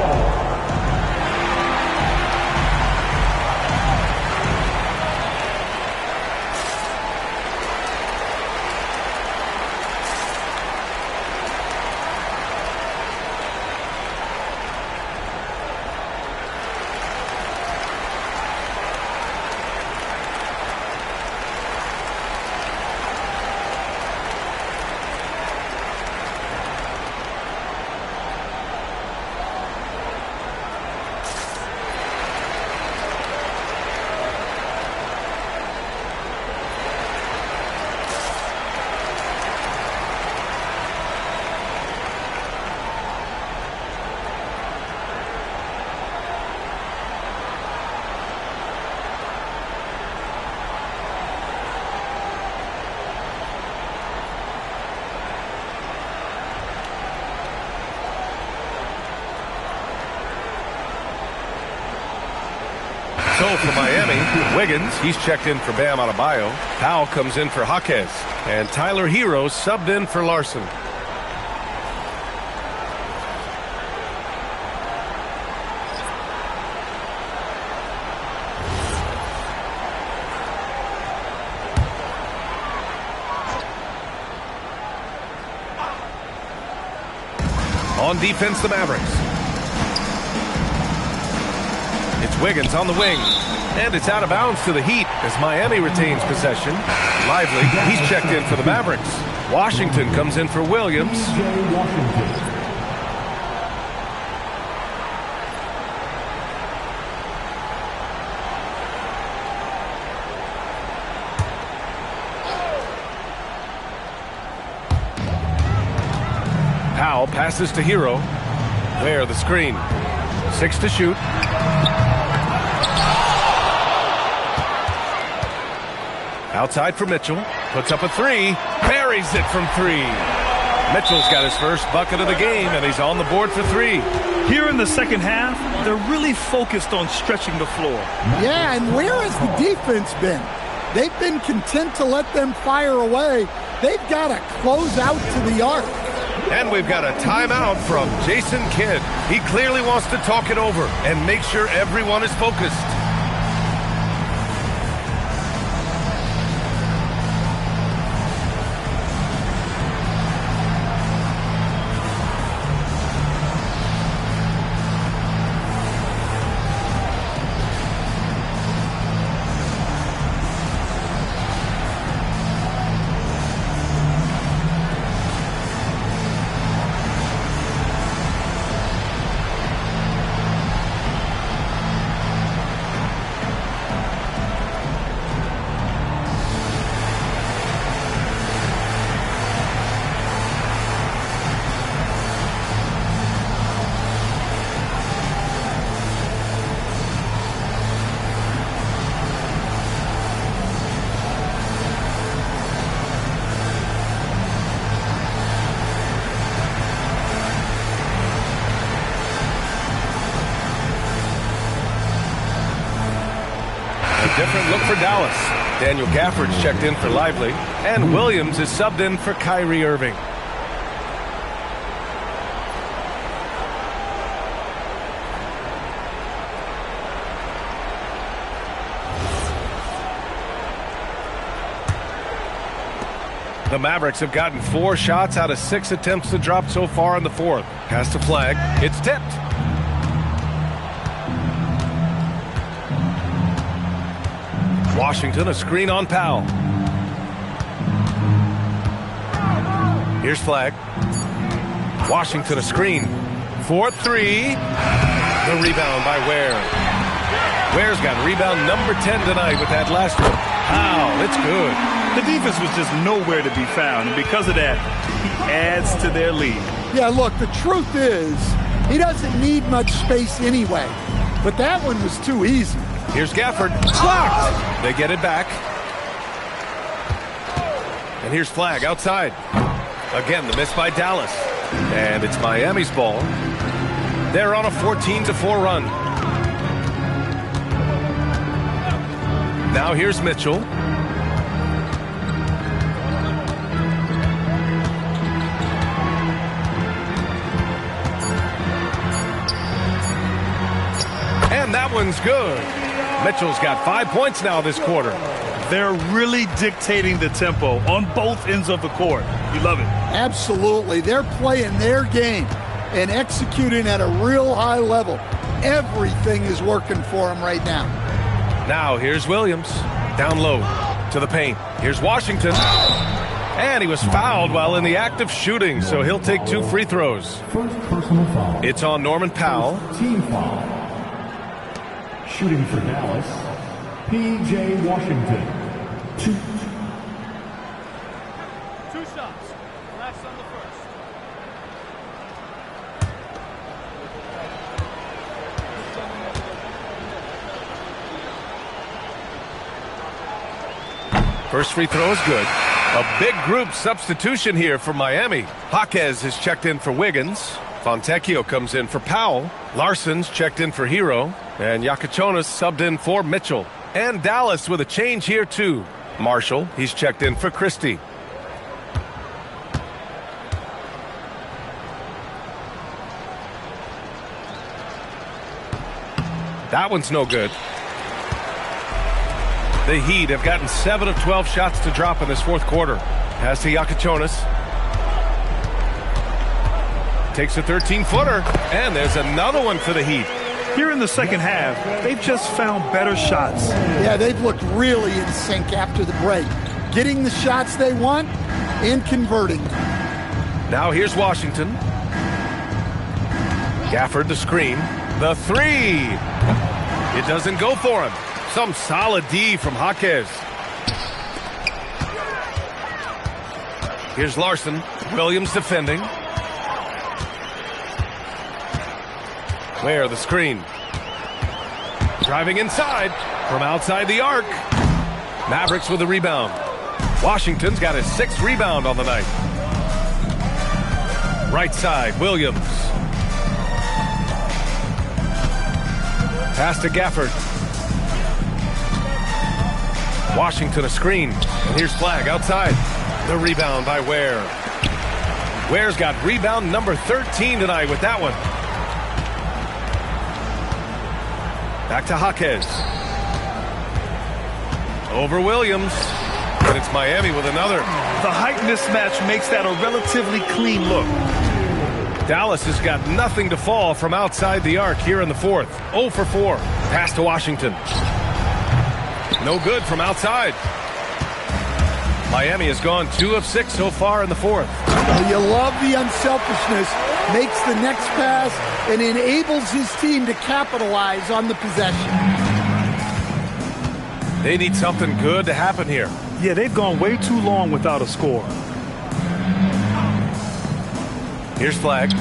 So for Miami, Wiggins, he's checked in for Bam Adebayo. Powell comes in for Jaquez. And Tyler Hero subbed in for Larson. On defense, the Mavericks. It's Wiggins on the wing. And it's out of bounds to the Heat as Miami retains possession. Lively, he's checked in for the Mavericks. Washington comes in for Williams. Powell passes to Hero. There, the screen. 6 to shoot. Outside for Mitchell. Puts up a 3. Buries it from 3. Mitchell's got his first bucket of the game, and he's on the board for 3. Here in the second half, they're really focused on stretching the floor. Yeah, and where has the defense been? They've been content to let them fire away. They've got to close out to the arc. And we've got a timeout from Jason Kidd. He clearly wants to talk it over and make sure everyone is focused. Different look for Dallas. Daniel Gafford's checked in for Lively. And Williams is subbed in for Kyrie Irving. The Mavericks have gotten 4 shots out of 6 attempts to drop so far in the fourth. Pass to Flag. It's tipped. Washington, a screen on Powell. Here's Flag. Washington, a screen. 4-3. The rebound by Ware. Ware's got rebound number 10 tonight with that last one. Wow, it's good. The defense was just nowhere to be found, and because of that, he adds to their lead. Yeah, look, the truth is, he doesn't need much space anyway. But that one was too easy. Here's Gafford. Blocked! They get it back. And here's Flag outside. Again, the miss by Dallas. And it's Miami's ball. They're on a 14-4 run. Now here's Mitchell. And that one's good. Mitchell's got 5 points now this quarter. They're really dictating the tempo on both ends of the court. You love it. Absolutely. They're playing their game and executing at a real high level. Everything is working for them right now. Now here's Williams. Down low to the paint. Here's Washington. And he was fouled while in the act of shooting, so he'll take 2 free throws. First personal foul. It's on Norman Powell. Team foul. Shooting for Dallas, P.J. Washington. 2 shots. Last on the first. First free throw is good. A big group substitution here for Miami. Jaquez is checked in for Wiggins. Fontecchio comes in for Powell. Larson's checked in for Hero. And Yakachonis subbed in for Mitchell. And Dallas with a change here too. Marshall, he's checked in for Christie. That one's no good. The Heat have gotten 7 of 12 shots to drop in this fourth quarter. Pass to Yakachonis. Takes a 13-footer. And there's another one for the Heat. Here in the second half, they've just found better shots. Yeah, they've looked really in sync after the break. Getting the shots they want and converting. Now here's Washington. Gafford the screen. The three. It doesn't go for him. Some solid D from Jaquez. Here's Larson. Williams defending. Where the screen. Driving inside from outside the arc. Mavericks with a rebound. Washington's got his 6th rebound on the night. Right side, Williams. Pass to Gafford. Washington a screen. And here's Flag outside. The rebound by Ware. Ware's got rebound number 13 tonight with that one. Back to Jaquez. Over Williams. And it's Miami with another. The height mismatch makes that a relatively clean look. Dallas has got nothing to fall from outside the arc here in the fourth. 0 for 4. Pass to Washington. No good from outside. Miami has gone 2 of 6 so far in the fourth. You love the unselfishness. Makes the next pass and enables his team to capitalize on the possession. They need something good to happen here. Yeah, they've gone way too long without a score. Here's Flag.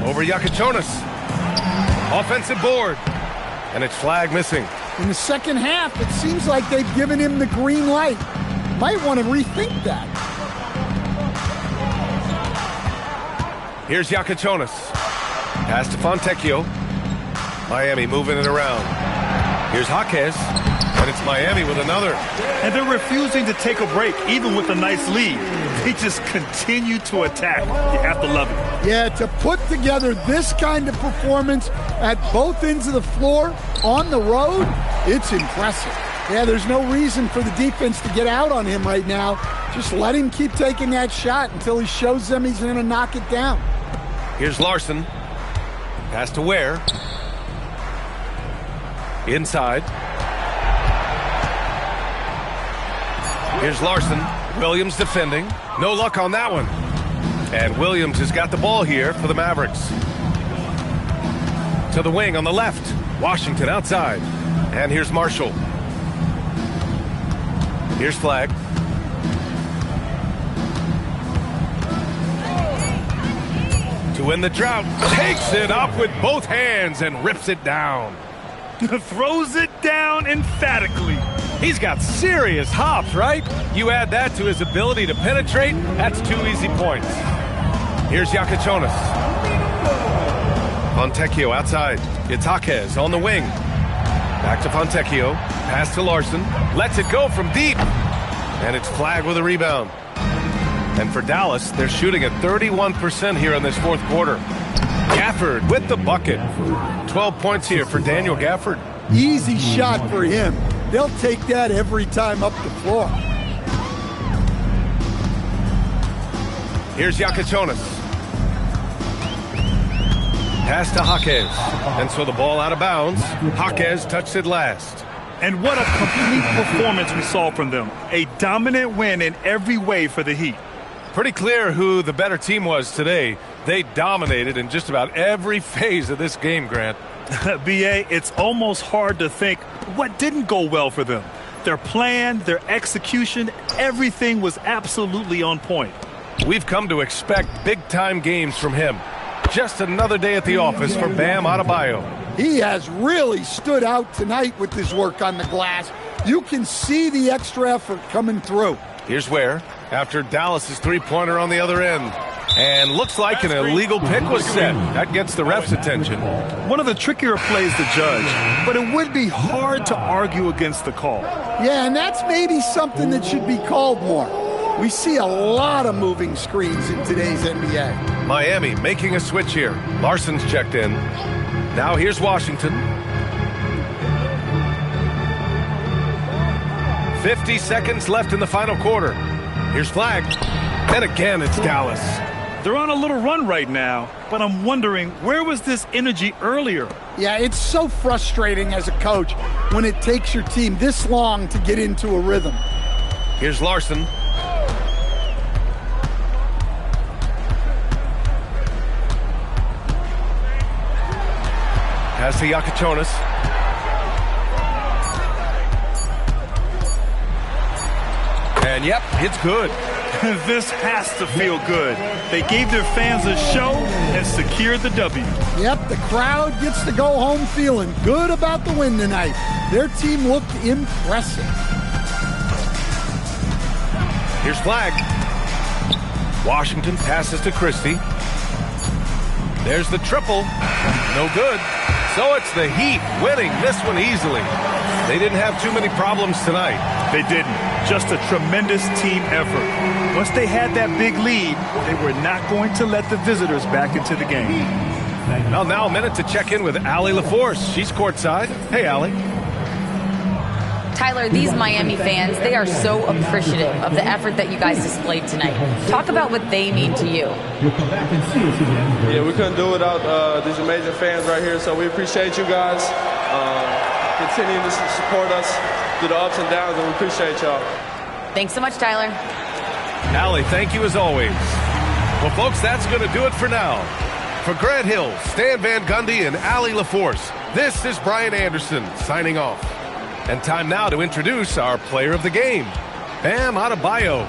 Over Yakachonis. Offensive board. And it's Flag missing. In the second half, it seems like they've given him the green light. Might want to rethink that. Here's Yakachonis. Pass to Fontecchio. Miami moving it around. Here's Jaquez. And it's Miami with another. And they're refusing to take a break, even with a nice lead. They just continue to attack. You have to love it. Yeah, to put together this kind of performance at both ends of the floor on the road, it's impressive. Yeah, there's no reason for the defense to get out on him right now. Just let him keep taking that shot until he shows them he's going to knock it down. Here's Larson. Pass to Ware. Inside. Here's Larson. Williams defending. No luck on that one. And Williams has got the ball here for the Mavericks. To the wing on the left. Washington outside. And here's Marshall. Here's Flag. win the drought. Takes it up with both hands and rips it down. Throws it down emphatically. He's got serious hops, right? You add that to his ability to penetrate, that's 2 easy points. Here's Yakachonis. Fontecchio outside. It's Jaquez on the wing. Back to Fontecchio. Pass to Larson. Lets it go from deep. And it's flagged with a rebound. And for Dallas, they're shooting at 31% here in this fourth quarter. Gafford with the bucket. 12 points here for Daniel Gafford. Easy shot for him. They'll take that every time up the floor. Here's Yakachonis. Pass to Jaquez. And so the ball out of bounds. Jaquez touched it last. And what a complete performance we saw from them. A dominant win in every way for the Heat. Pretty clear who the better team was today. They dominated in just about every phase of this game, Grant. B.A., it's almost hard to think what didn't go well for them. Their plan, their execution, everything was absolutely on point. We've come to expect big-time games from him. Just another day at the office for Bam Adebayo. He has really stood out tonight with his work on the glass. You can see the extra effort coming through. Here's where, after Dallas's three-pointer on the other end. And looks like an illegal pick was set. That gets the ref's attention. One of the trickier plays to judge, but it would be hard to argue against the call. Yeah, and that's maybe something that should be called more. We see a lot of moving screens in today's NBA. Miami making a switch here. Larson's checked in. Now here's Washington. 50 seconds left in the final quarter. Here's Flag. And again, it's Dallas. They're on a little run right now, but I'm wondering, where was this energy earlier? Yeah, it's so frustrating as a coach when it takes your team this long to get into a rhythm. Here's Larson. Pass to Yakachonis. And yep, it's good. This has to feel good. They gave their fans a show and secured the W. Yep, the crowd gets to go home feeling good about the win tonight. Their team looked impressive. Here's Flag. Washington passes to Christie. There's the triple. No good. So it's the Heat winning this one easily. They didn't have too many problems tonight. They didn't. Just a tremendous team effort. Once they had that big lead, they were not going to let the visitors back into the game. Well, now a minute to check in with Allie LaForce. She's courtside. Hey, Allie. Tyler, these Miami fans, they are so appreciative of the effort that you guys displayed tonight. Talk about what they mean to you. Yeah, we couldn't do it without these amazing fans right here, so we appreciate you guys. Continue to support us through the ups and downs, and we appreciate y'all. Thanks so much, Tyler. Allie, thank you as always. Well, folks, that's going to do it for now. For Grant Hill, Stan Van Gundy, and Allie LaForce, this is Brian Anderson signing off. And time now to introduce our player of the game, Bam Adebayo.